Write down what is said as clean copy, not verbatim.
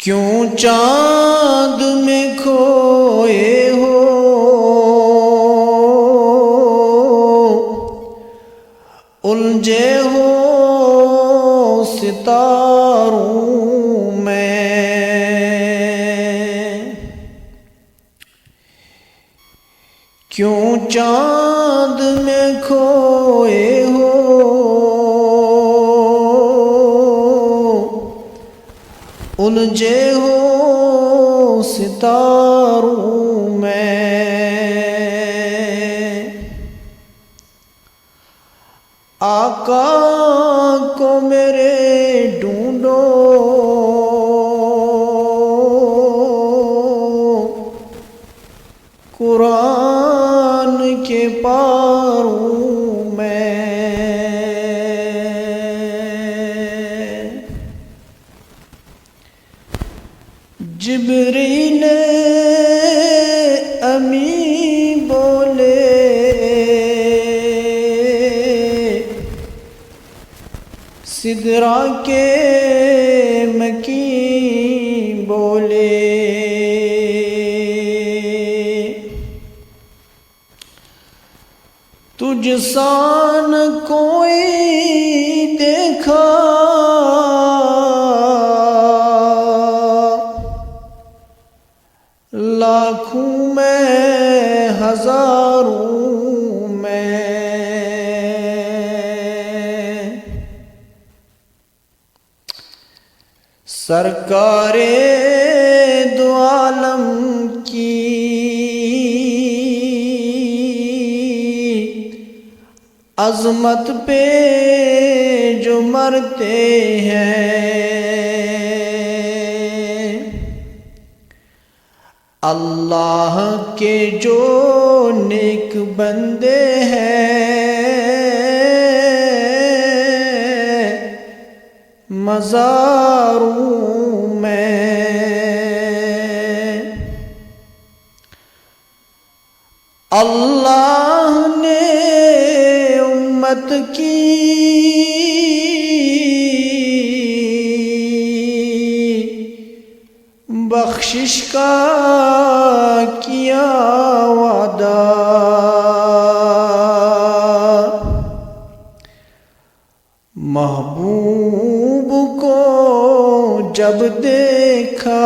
کیوں چاند میں کھوئے ہو الجھے ہو ستاروں میں، کیوں چاند میں کھوئے ہو الجھے ہو ستاروں میں، آقا کو میرے ڈھونڈو قرآن کے پاروں میں، جبریل امی بولے سدرا کے مکی بولے، تجھ سا نہ کوئی دیکھا لاکھوں میں ہزاروں میں، سرکار دو عالم کی عظمت پہ جو مرتے ہیں، اللہ کے جو نیک بندے ہیں مزاروں میں، اللہ نے امت کی بخشش کا کیا وعدہ، محبوب کو جب دیکھا